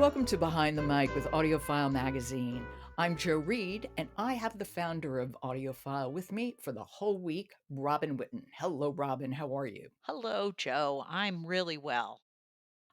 Welcome to Behind the Mic with AudioFile magazine. I'm Joe Reed, and I have the founder of AudioFile with me for the whole week, Robin Whitten. Hello, Robin. How are you? Hello, Joe. I'm really well.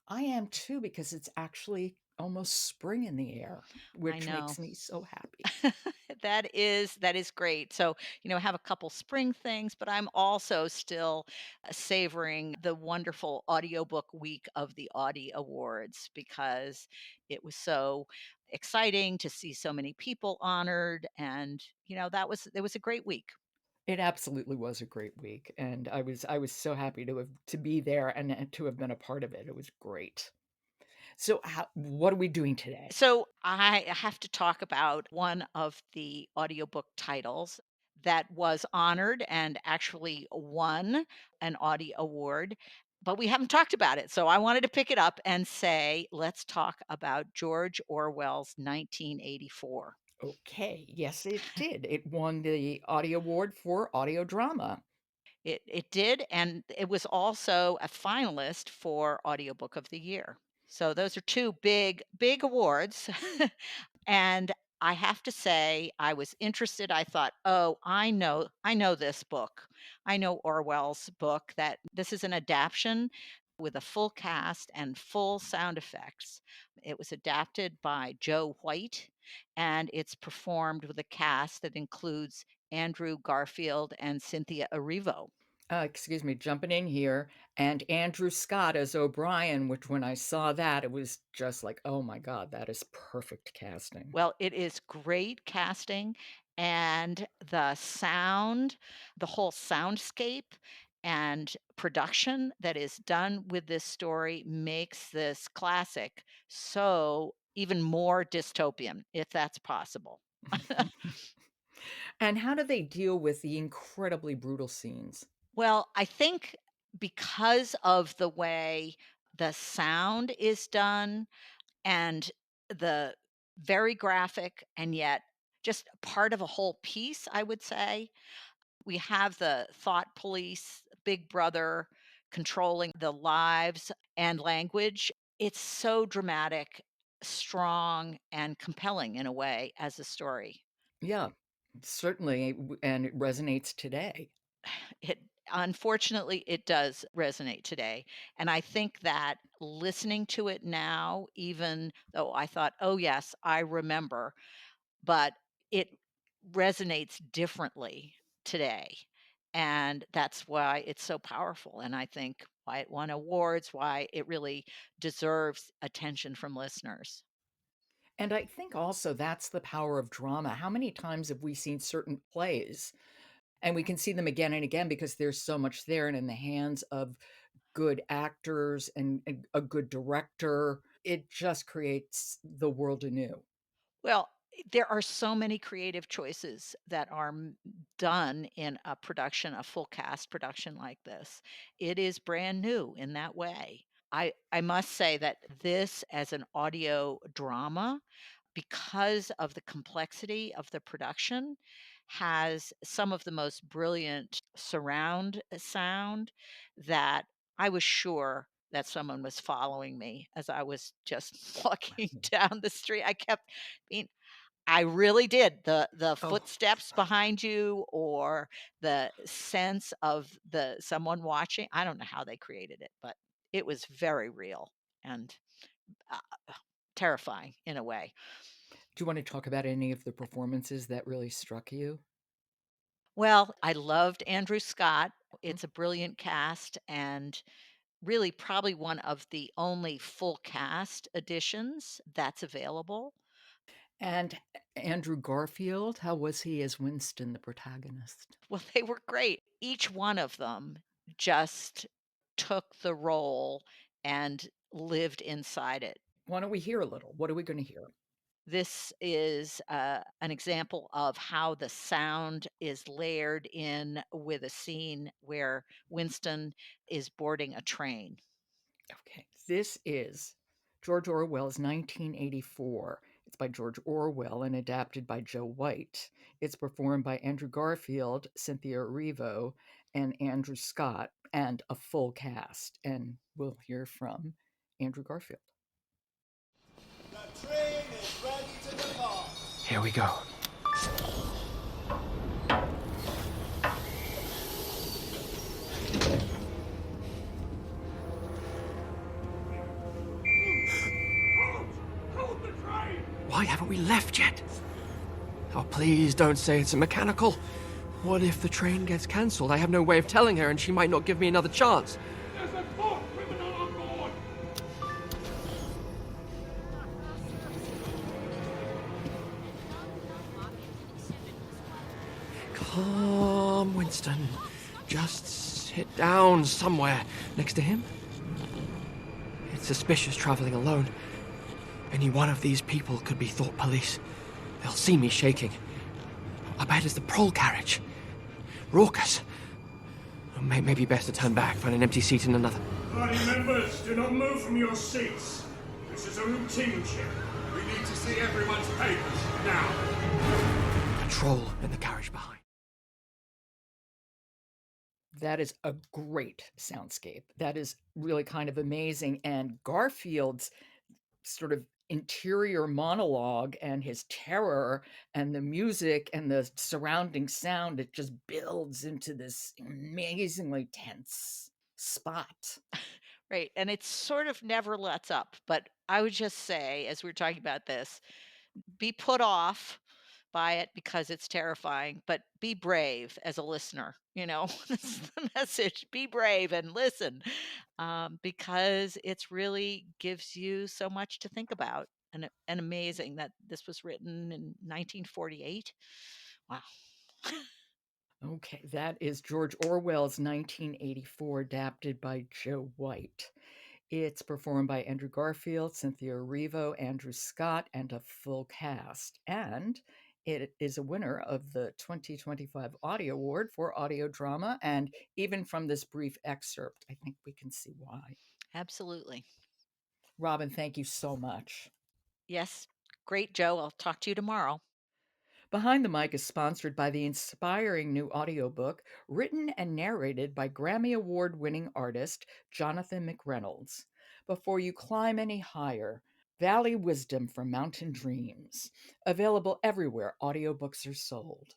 I am too, because it's actually almost spring in the air, I which know. makes me so happy. That is great. So, I have a couple spring things, but I'm also still savoring the wonderful audiobook week of the Audie Awards because it was so exciting to see so many people honored and, that was it was a great week. It absolutely was a great week, and I was so happy to be there and to have been a part of it. It was great. So, what are we doing today? So I have to talk about one of the audiobook titles that was honored and actually won an Audie Award, but we haven't talked about it. So I wanted to pick it up and say, let's talk about George Orwell's 1984. Okay, yes, it did. It won the Audie Award for audio drama. It did, and it was also a finalist for Audiobook of the Year. So those are 2 big awards. And I have to say, I was interested. I thought, "Oh, I know this book. I know Orwell's book, that this is an adaptation with a full cast and full sound effects." It was adapted by Joe White, and it's performed with a cast that includes Andrew Garfield and Cynthia Erivo. Excuse me, jumping in here, and Andrew Scott as O'Brien, which when I saw that, it was just like, "Oh my god, that is perfect casting." Well, it is great casting and the whole soundscape and production that is done with this story makes this classic so even more dystopian, if that's possible. And how do they deal with the incredibly brutal scenes? Well, I think because of the way the sound is done and the very graphic and yet just part of a whole piece, I would say. We have the thought police, Big Brother controlling the lives and language. It's so dramatic, strong, and compelling in a way as a story. Yeah, certainly, and it resonates today. It unfortunately it does resonate today, and I think that listening to it now, even though I thought, "Oh yes, I remember," but it resonates differently today, and that's why it's so powerful, and I think why it won awards, why it really deserves attention from listeners. And I think also that's the power of drama. How many times have we seen certain plays, and we can see them again and again because there's so much there, and in the hands of good actors and a good director, it just creates the world anew. Well, there are so many creative choices that are done in a production, a full cast production like this. It is brand new in that way. I must say that this as an audio drama, because of the complexity of the production, has some of the most brilliant surround sound that I was sure that someone was following me as I was just walking down the street. I kept being I really did. The Oh, footsteps behind you or the sense of the someone watching. I don't know how they created it, but it was very real and, uh, terrifying in a way. do you wanna talk about any of the performances that really struck you? Well, I loved Andrew Scott. Mhm. It's a brilliant cast and really probably one of the only full cast editions that's available. And Andrew Garfield, how was he as Winston, the protagonist? Well, they were great. Each one of them just took the role and lived inside it. Why don't we hear a little? What are we gonna hear? This is an example of how the sound is layered in with a scene where Winston is boarding a train. Okay, this is George Orwell's 1984. It's by George Orwell and adapted by Joe White. It's performed by Andrew Garfield, Cynthia Erivo, and Andrew Scott, and a full cast. And we'll hear from Andrew Garfield. Train is ready to depart. Here we go. Why haven't we left yet? Oh, please don't say it's a mechanical. What if the train gets cancelled? I have no way of telling her and she might not give me another chance. There's a fourth criminal on board! Calm, Winston. Just sit down somewhere next to him. It's suspicious traveling alone. Any one of these people could be thought police. They'll see me shaking. I bet it's the prole carriage. Raucous. Maybe best to turn back, find an empty seat in another. Party members, do not move from your seats. This is a routine check. We need to see everyone's papers, now. A troll in the carriage behind. That is a great soundscape. That is really kind of amazing. And Garfield's sort of interior monologue and his terror and the music and the surrounding sound, it just builds into this amazingly tense spot. Right. And it sort of never lets up. But I would just say, as we're talking about this, be put off by it because it's terrifying, but be brave as a listener. That's the message. Be brave and listen, because it's really gives you so much to think about. And amazing that this was written in 1948. Wow. Okay, that is George Orwell's 1984, adapted by Joe White. It's performed by Andrew Garfield, Cynthia Erivo, Andrew Scott, and a full cast. And it is a winner of the 2025 Audie Award for audio drama. And even from this brief excerpt, I think we can see why. Absolutely. Robin, thank you so much. Yes. Great, Joe. I'll talk to you tomorrow. Behind the Mic is sponsored by the inspiring new audiobook written and narrated by Grammy Award winning artist Jonathan McReynolds. Before you climb any higher, Valley Wisdom from Mountain Dreams. Available everywhere audiobooks are sold.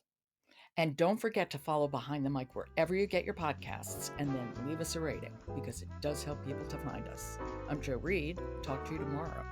And don't forget to follow Behind the Mic wherever you get your podcasts and then leave us a rating because it does help people to find us. I'm Jo Reed. Talk to you tomorrow.